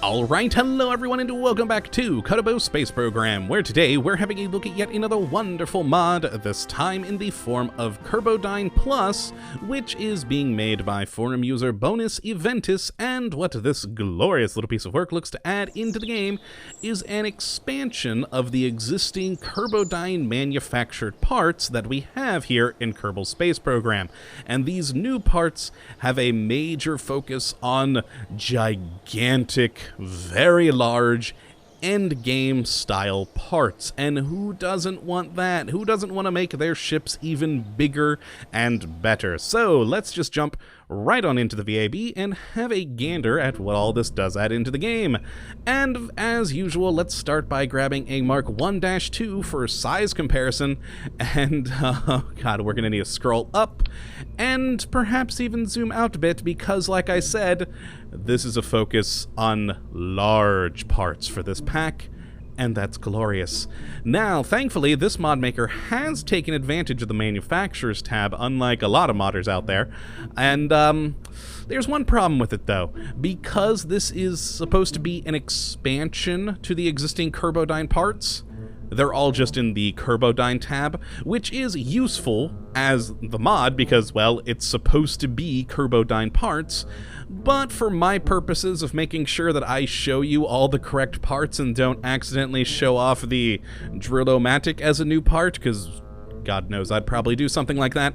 Alright, hello everyone and welcome back to Kottabos Space Program, where today we're having a look at yet another wonderful mod, this time in the form of Kerbodyne Plus, which is being made by forum user Bonus Eventus, and what this glorious little piece of work looks to add into the game is an expansion of the existing Kerbodyne manufactured parts that we have here in Kerbal Space Program. And these new parts have a major focus on gigantic, very large endgame style parts, and who doesn't want that? Who doesn't want to make their ships even bigger and better? So let's just jump right on into the VAB and have a gander at what all this does add into the game. And as usual, let's start by grabbing a Mark 1-2 for size comparison, and oh god, we're gonna need to scroll up and perhaps even zoom out a bit, because like I said, this is a focus on large parts for this pack, and that's glorious. Now, thankfully, this mod maker has taken advantage of the manufacturers tab, unlike a lot of modders out there, and there's one problem with it though. Because this is supposed to be an expansion to the existing Kerbodyne parts, they're all just in the Kerbodyne tab, which is useful as the mod because, well, it's supposed to be Kerbodyne parts, but for my purposes of making sure that I show you all the correct parts and don't accidentally show off the Drill-O-Matic as a new part, because God knows I'd probably do something like that,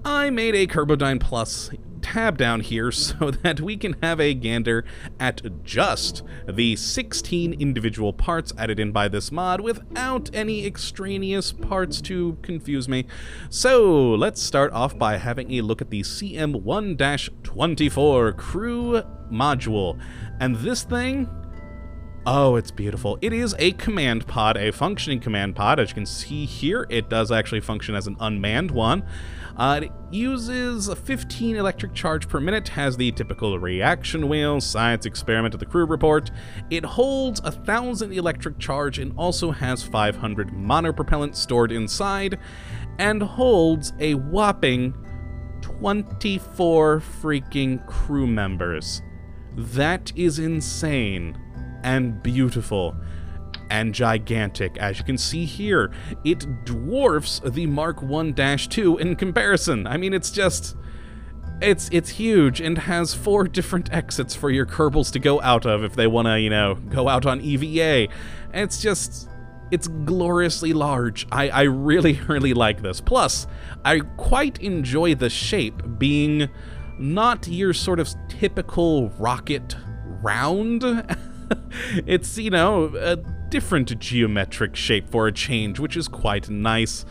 I made a Kerbodyne Plus tab down here so that we can have a gander at just the 16 individual parts added in by this mod without any extraneous parts to confuse me. So let's start off by having a look at the CM1-24 crew module, and this thing, oh, it's beautiful. It is a command pod, a functioning command pod. As you can see here, it does actually function as an unmanned one. It uses 15 electric charge per minute, has the typical reaction wheel, science experiment of the crew report. It holds 1,000 electric charge and also has 500 monopropellant stored inside, and holds a whopping 24 freaking crew members. That is insane and beautiful and gigantic. As you can see here, it dwarfs the Mark 1-2 in comparison. I mean, it's just, it's huge and has 4 different exits for your Kerbals to go out of if they want to, you know, go out on EVA. It's just, it's gloriously large. I really, really like this. Plus, I quite enjoy the shape being not your sort of typical rocket round. It's, you know, a different geometric shape for a change, which is quite nice.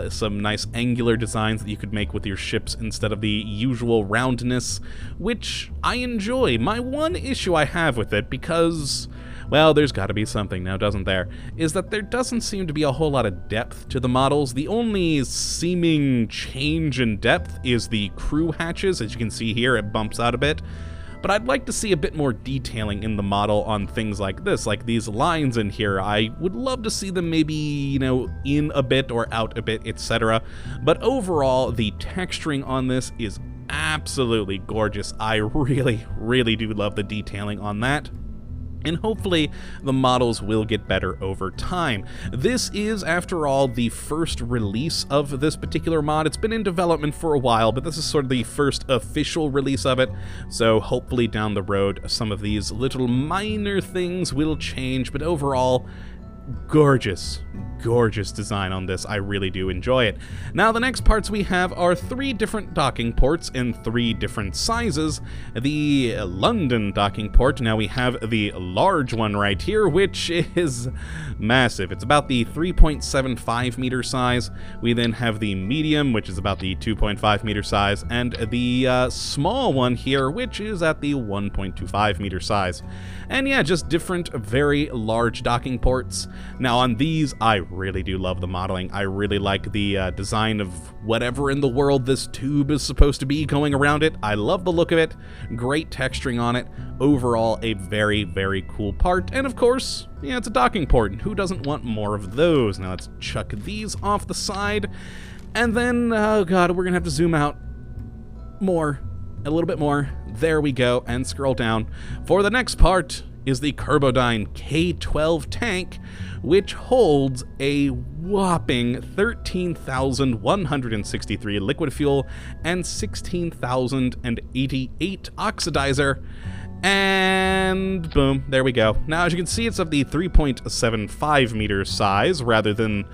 Some nice angular designs that you could make with your ships instead of the usual roundness, which I enjoy. My one issue I have with it, because, well, there's got to be something now, doesn't there, is that there doesn't seem to be a whole lot of depth to the models. The only seeming change in depth is the crew hatches. As you can see here, it bumps out a bit. But I'd like to see a bit more detailing in the model on things like this, like these lines in here. I would love to see them maybe, you know, in a bit or out a bit, etc. But overall, the texturing on this is absolutely gorgeous. I really, really do love the detailing on that. And hopefully the models will get better over time. This is, after all, the first release of this particular mod. It's been in development for a while, but this is sort of the first official release of it, so hopefully down the road some of these little minor things will change, but overall, gorgeous, gorgeous design on this. I really do enjoy it. Now, the next parts we have are 3 different docking ports in 3 different sizes. The London docking port, now we have the large one right here, which is massive. It's about the 3.75 meter size. We then have the medium, which is about the 2.5 meter size, and the small one here, which is at the 1.25 meter size. And yeah, just different, very large docking ports. Now on these, I really do love the modeling. I really like the design of whatever in the world this tube is supposed to be going around it. I love the look of it. Great texturing on it. Overall, a very, very cool part. And of course, yeah, it's a docking port. Who doesn't want more of those? Now let's chuck these off the side. And then, oh god, we're gonna have to zoom out more. A little bit more. There we go. And scroll down. For the next part, is the Kerbodyne K-12 tank, which holds a whopping 13,163 liquid fuel and 16,088 oxidizer. And boom, there we go. Now, as you can see, it's of the 3.75 meter size rather than...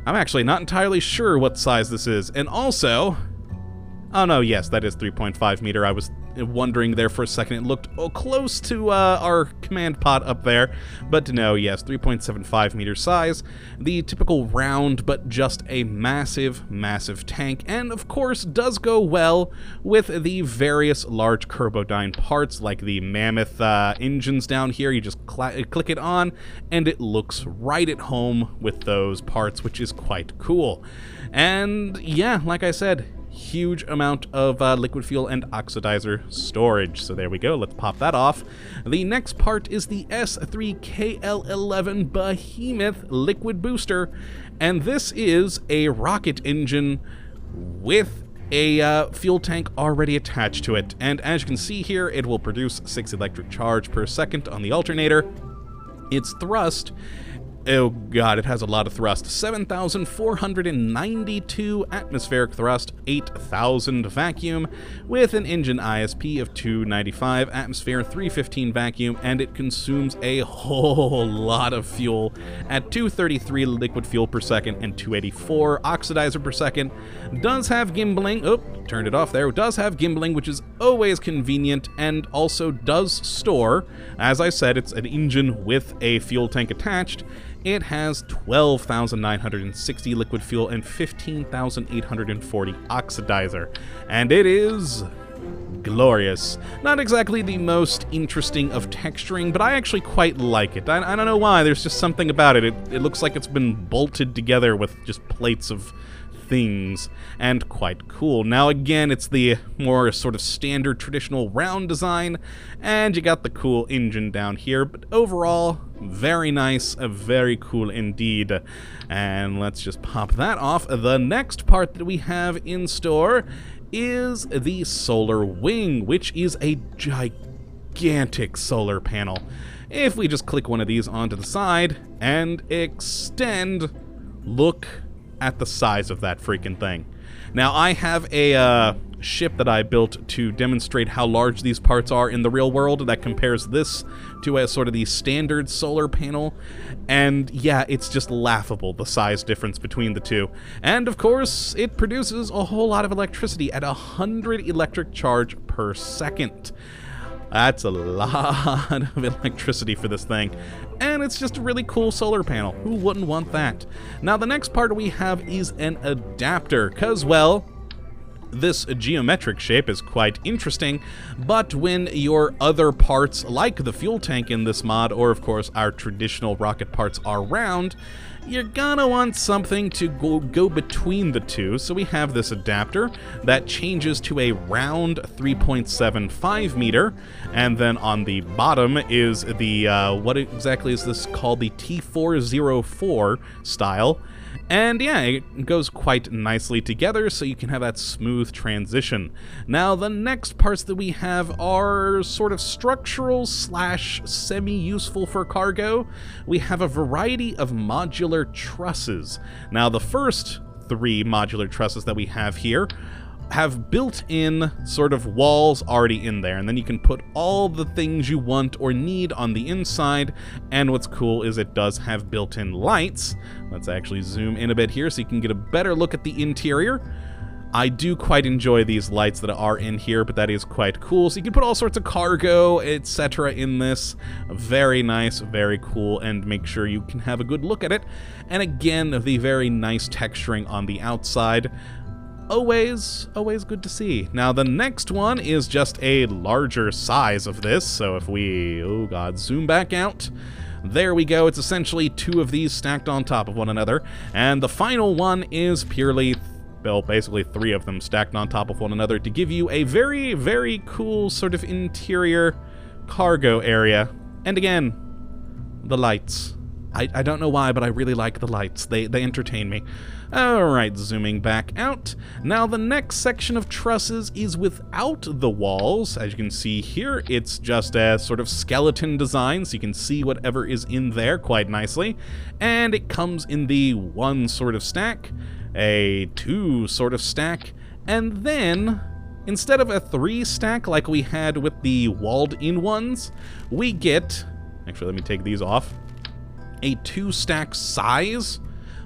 I'm actually not entirely sure what size this is. And also... Oh no, yes, that is 3.5 meter. I was wondering there for a second. It looked close to our command pod up there. But no, yes, 3.75 meter size. The typical round, but just a massive, massive tank. And of course, does go well with the various large Kerbodyne parts, like the Mammoth engines down here. You just click it on, and it looks right at home with those parts, which is quite cool. And yeah, like I said, huge amount of liquid fuel and oxidizer storage. So there we go, let's pop that off. The next part is the S3KL11 Behemoth liquid booster, and this is a rocket engine with a fuel tank already attached to it. And as you can see here, it will produce 6 electric charge per second on the alternator. Its thrust, oh god, it has a lot of thrust. 7,492 atmospheric thrust, 8,000 vacuum, with an engine ISP of 295 atmosphere, 315 vacuum, and it consumes a whole lot of fuel at 233 liquid fuel per second and 284 oxidizer per second. Does have gimbaling, oh, turned it off there, does have gimbaling, which is always convenient, and also does store. As I said, it's an engine with a fuel tank attached. It has 12,960 liquid fuel and 15,840 oxidizer, and it is glorious. Not exactly the most interesting of texturing, but I actually quite like it. I don't know why, there's just something about it. It looks like it's been bolted together with just plates of things, and quite cool. Now again, it's the more sort of standard traditional round design, and you got the cool engine down here, but overall, very nice, very cool indeed. And let's just pop that off. The next part that we have in store is the solar wing, which is a gigantic solar panel. If we just click one of these onto the side and extend, look at the size of that freaking thing. Now, I have a ship that I built to demonstrate how large these parts are in the real world that compares this to a sort of the standard solar panel, and yeah, it's just laughable, the size difference between the two. And of course, it produces a whole lot of electricity at 100 electric charge per second. That's a lot of electricity for this thing. And it's just a really cool solar panel. Who wouldn't want that? Now, the next part we have is an adapter, because, well, this geometric shape is quite interesting, but when your other parts, like the fuel tank in this mod, or of course our traditional rocket parts, are round, you're gonna want something to go between the two. So we have this adapter that changes to a round 3.75 meter, and then on the bottom is the, what exactly is this called? The T404 style. And yeah, it goes quite nicely together, so you can have that smooth transition. Now, the next parts that we have are sort of structural / semi-useful for cargo. We have a variety of modular trusses. Now, the first 3 modular trusses that we have here have built-in sort of walls already in there, and then you can put all the things you want or need on the inside. And what's cool is it does have built-in lights. Let's actually zoom in a bit here so you can get a better look at the interior. I do quite enjoy these lights that are in here, but that is quite cool. So you can put all sorts of cargo, etc. in this. Very nice, very cool, and make sure you can have a good look at it. And again, the very nice texturing on the outside. Always good to see. Now, the next one is just a larger size of this, so if we, oh god, zoom back out, there we go. It's essentially 2 of these stacked on top of one another, and the final one is purely, well, basically 3 of them stacked on top of one another to give you a very, very cool sort of interior cargo area. And again, the lights. I don't know why, but I really like the lights. They entertain me. Alright, zooming back out. Now the next section of trusses is without the walls. As you can see here, it's just a sort of skeleton design, so you can see whatever is in there quite nicely. And it comes in the 1 sort of stack, a 2 sort of stack, and then, instead of a 3 stack like we had with the walled-in ones, we get, actually let me take these off, a 2 stack size,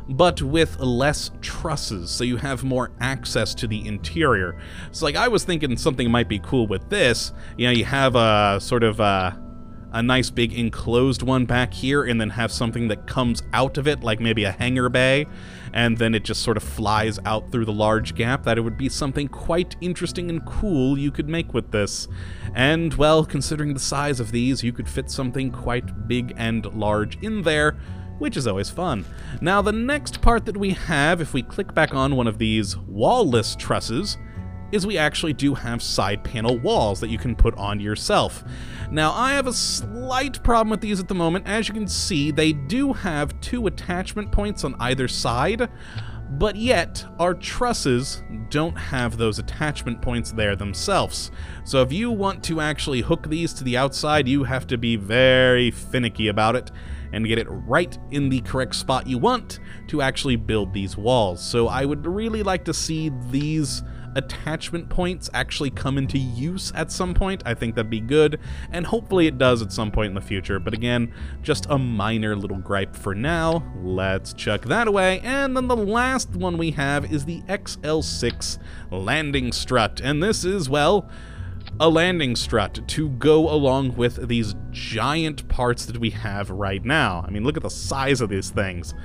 but with less trusses, so you have more access to the interior. So like, I was thinking something might be cool with this. You know, you have a sort of a nice big enclosed one back here, and then have something that comes out of it, like maybe a hangar bay, and then it just sort of flies out through the large gap. That it would be something quite interesting and cool you could make with this. And, well, considering the size of these, you could fit something quite big and large in there, which is always fun. Now, the next part that we have, if we click back on one of these wall-less trusses, is we actually do have side panel walls that you can put on yourself. Now, I have a slight problem with these at the moment. As you can see, they do have 2 attachment points on either side, but yet our trusses don't have those attachment points there themselves. So if you want to actually hook these to the outside, you have to be very finicky about it and get it right in the correct spot you want to actually build these walls. So I would really like to see these attachment points actually come into use at some point. I think that'd be good, and hopefully it does at some point in the future. But again, just a minor little gripe for now. Let's chuck that away. And then the last one we have is the XL6 Landing Strut, and this is, well, a landing strut to go along with these giant parts that we have right now. I mean, look at the size of these things.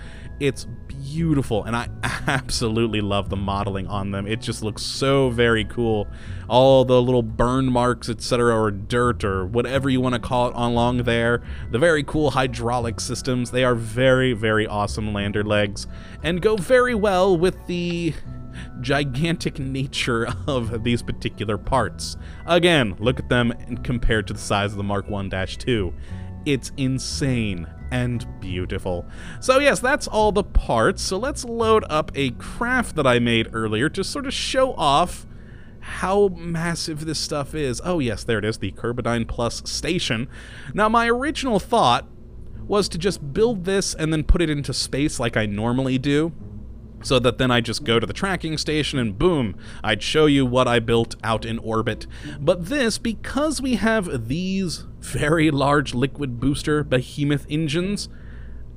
It's beautiful, and I absolutely love the modeling on them. It just looks so very cool. All the little burn marks, etc., or dirt, or whatever you want to call it along there. The very cool hydraulic systems. They are very, very awesome lander legs, and go very well with the gigantic nature of these particular parts. Again, look at them compared to the size of the Mark 1-2. It's insane and beautiful. So yes, that's all the parts. So let's load up a craft that I made earlier to sort of show off how massive this stuff is. Oh yes, there it is, the Kerbodyne Plus station. Now, my original thought was to just build this and then put it into space like I normally do, so that then I just go to the tracking station and boom, I'd show you what I built out in orbit. But this, because we have these very large liquid booster Behemoth engines,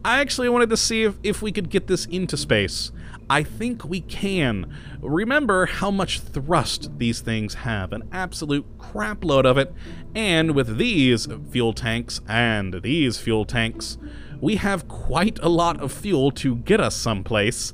I actually wanted to see if we could get this into space. I think we can. Remember how much thrust these things have, an absolute crap load of it, and with these fuel tanks and these fuel tanks, we have quite a lot of fuel to get us someplace.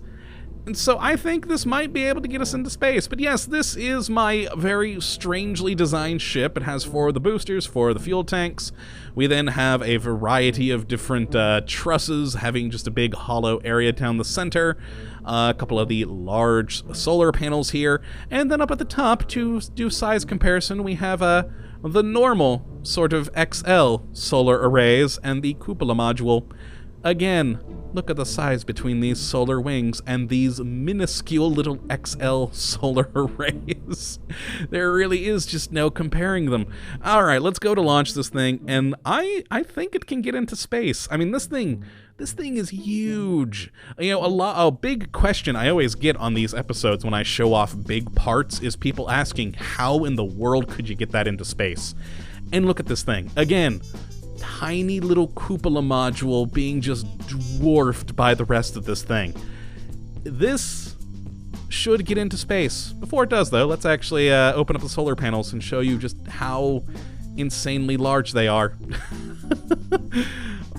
And so I think this might be able to get us into space. But yes, this is my very strangely designed ship. It has 4 of the boosters, 4 of the fuel tanks. We then have a variety of different trusses, having just a big hollow area down the center. A couple of the large solar panels here. And then up at the top, to do size comparison, we have the normal sort of XL solar arrays and the cupola module. Again, look at the size between these solar wings and these minuscule little XL solar arrays. There really is just no comparing them. Alright, let's go to launch this thing, and I think it can get into space. I mean, this thing is huge. You know, a big question I always get on these episodes when I show off big parts is people asking, how in the world could you get that into space? And look at this thing. Again, tiny little cupola module being just dwarfed by the rest of this thing. This should get into space. Before it does, though, let's actually open up the solar panels and show you just how insanely large they are.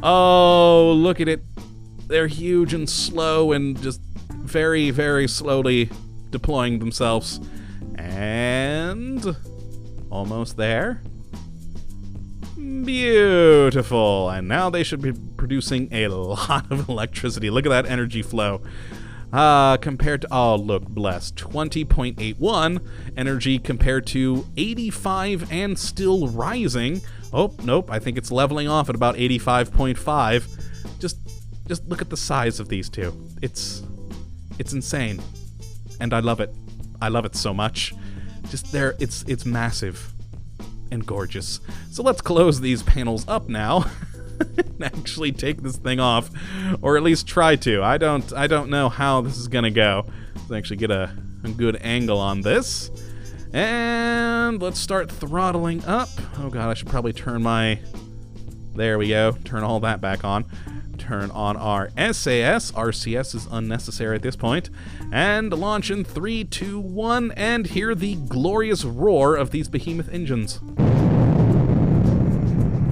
Oh, look at it. They're huge and slow and just very, very slowly deploying themselves. And almost there. Beautiful. And now they should be producing a lot of electricity. Look at that energy flow. Compared to, oh, look, bless, 20.81 energy compared to 85 and still rising. Oh, nope, I think it's leveling off at about 85.5. Just Just look at the size of these two. It's insane. And I love it. I love it so much. Just there, it's massive and gorgeous. So let's close these panels up now and actually take this thing off, or at least try to. I don't know how this is gonna go. Let's actually get a good angle on this. And let's start throttling up. Oh god, I should probably turn my... There we go. Turn all that back on. Turn on our SAS. RCS is unnecessary at this point. And launch in 3, 2, 1, and hear the glorious roar of these Behemoth engines.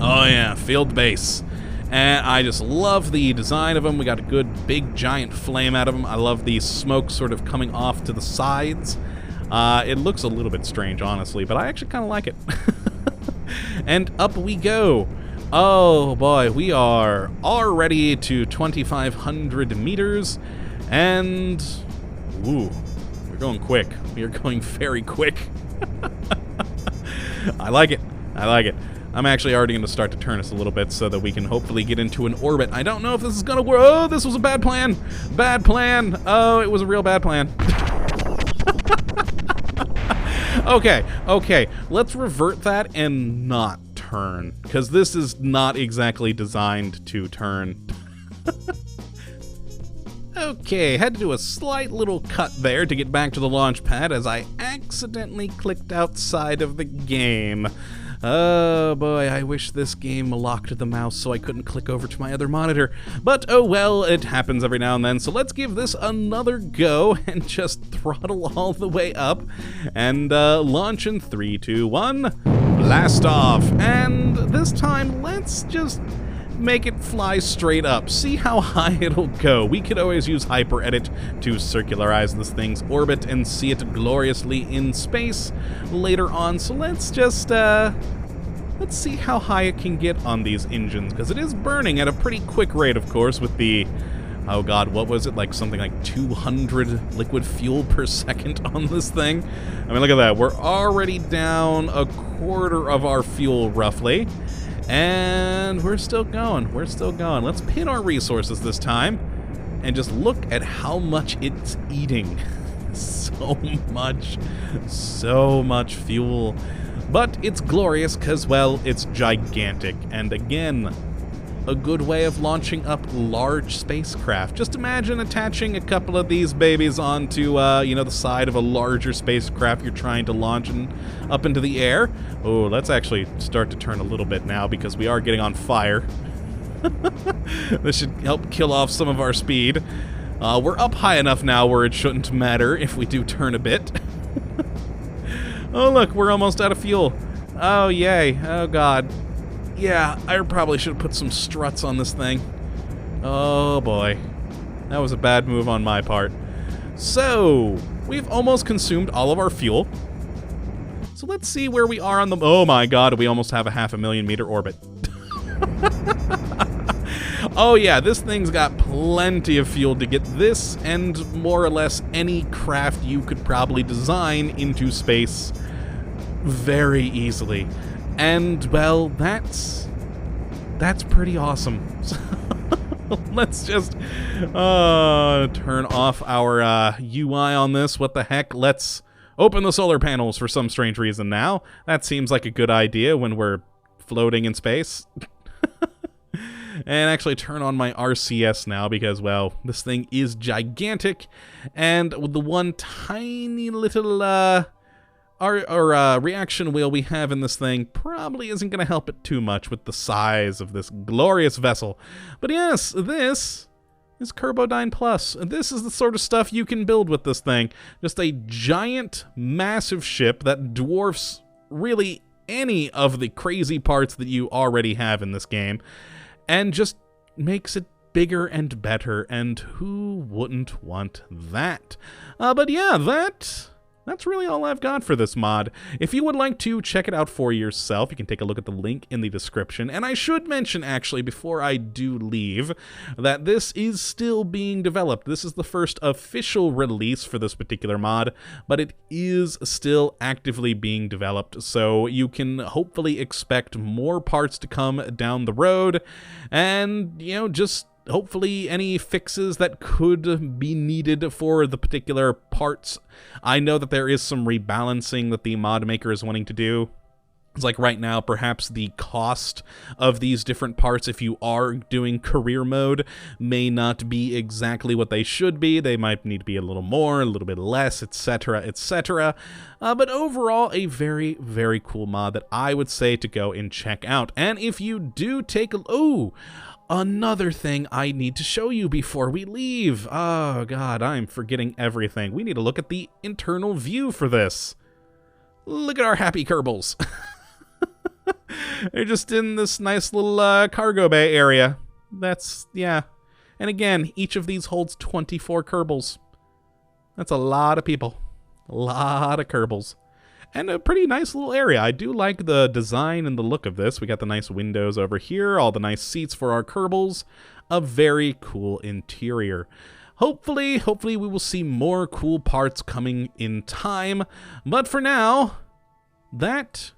Oh yeah, field base. And I just love the design of them. We got a good big giant flame out of them. I love the smoke sort of coming off to the sides. It looks a little bit strange, honestly, but I actually kind of like it. And up we go. Oh boy, we are already to 2,500 meters, and ooh, we're going quick. We are going very quick. I like it. I like it. I'm actually already going to start to turn us a little bit so that we can hopefully get into an orbit. I don't know if this is going to work. Oh, this was a bad plan. Bad plan. Oh, it was a real bad plan. Okay. Let's revert that and not turn, because this is not exactly designed to turn. Okay, had to do a slight little cut there to get back to the launch pad as I accidentally clicked outside of the game. Oh boy, I wish this game locked the mouse so I couldn't click over to my other monitor. But oh well, it happens every now and then, so let's give this another go and just throttle all the way up and launch in 3, 2, 1, blast off. And this time, let's just make it fly straight up. See how high it'll go. We could always use Hyper Edit to circularize this thing's orbit and see it gloriously in space later on. So let's just let's see how high it can get on these engines, because it is burning at a pretty quick rate, of course, with the, oh god, what was it, like something like 200 liquid fuel per second on this thing. I mean, look at that. We're already down a quarter of our fuel roughly. And we're still going. We're still going. Let's pin our resources this time and just look at how much it's eating. So much fuel. But it's glorious because, well, it's gigantic. And again, a good way of launching up large spacecraft. Just imagine attaching a couple of these babies onto, the side of a larger spacecraft you're trying to launch and up into the air. Oh, let's actually start to turn a little bit now because we are getting on fire. This should help kill off some of our speed. We're up high enough now where it shouldn't matter if we do turn a bit. Oh, look, we're almost out of fuel. Oh, yay. Oh, God. Yeah, I probably should have put some struts on this thing. Oh boy. That was a bad move on my part. So, we've almost consumed all of our fuel. So let's see where we are on the... Oh my god, we almost have a 500,000 meter orbit. Oh yeah, this thing's got plenty of fuel to get this and more or less any craft you could probably design into space very easily. And, well, that's pretty awesome. Let's just turn off our UI on this. What the heck? Let's open the solar panels for some strange reason now. That seems like a good idea when we're floating in space. And actually turn on my RCS now because, well, this thing is gigantic. And with the one tiny little... Our reaction wheel we have in this thing probably isn't going to help it too much with the size of this glorious vessel. But yes, this is Kerbodyne Plus. This is the sort of stuff you can build with this thing. Just a giant, massive ship that dwarfs really any of the crazy parts that you already have in this game, and just makes it bigger and better, and who wouldn't want that? But yeah, that's really all I've got for this mod. If you would like to check it out for yourself, you can take a look at the link in the description. And I should mention, actually, before I do leave, that this is still being developed. This is the first official release for this particular mod, but it is still actively being developed. So you can hopefully expect more parts to come down the road. And, just hopefully any fixes that could be needed for the particular parts. I know that there is some rebalancing that the mod maker is wanting to do. It's like right now, perhaps the cost of these different parts, if you are doing career mode, may not be exactly what they should be. They might need to be a little more, a little bit less, etc., etc. But overall, a very, very cool mod that I would say to go and check out. And if you do take a... Oh! Another thing I need to show you before we leave. Oh, God, I'm forgetting everything. We need to look at the internal view for this. Look at our happy Kerbals. They're just in this nice little cargo bay area. That's, yeah. And again, each of these holds 24 Kerbals. That's a lot of people. A lot of Kerbals. And a pretty nice little area. I do like the design and the look of this. We got the nice windows over here, all the nice seats for our Kerbals. A very cool interior. Hopefully we will see more cool parts coming in time. But for now, that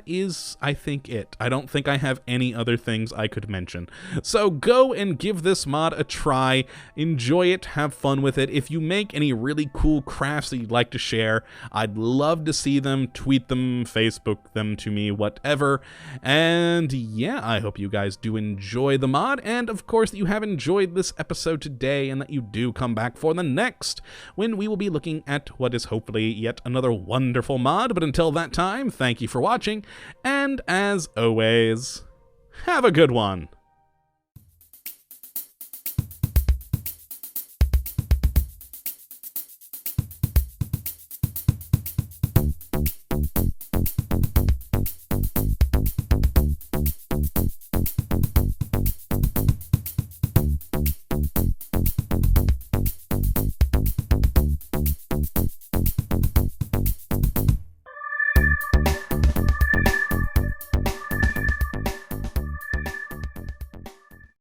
is, I think, it. I don't think I have any other things I could mention. So go and give this mod a try. Enjoy it. Have fun with it. If you make any really cool crafts that you'd like to share, I'd love to see them. Tweet them, Facebook them to me, whatever. And yeah, I hope you guys do enjoy the mod. And of course, that you have enjoyed this episode today and that you do come back for the next, when we will be looking at what is hopefully yet another wonderful mod. But until that time, thank you for watching, and as always, have a good one.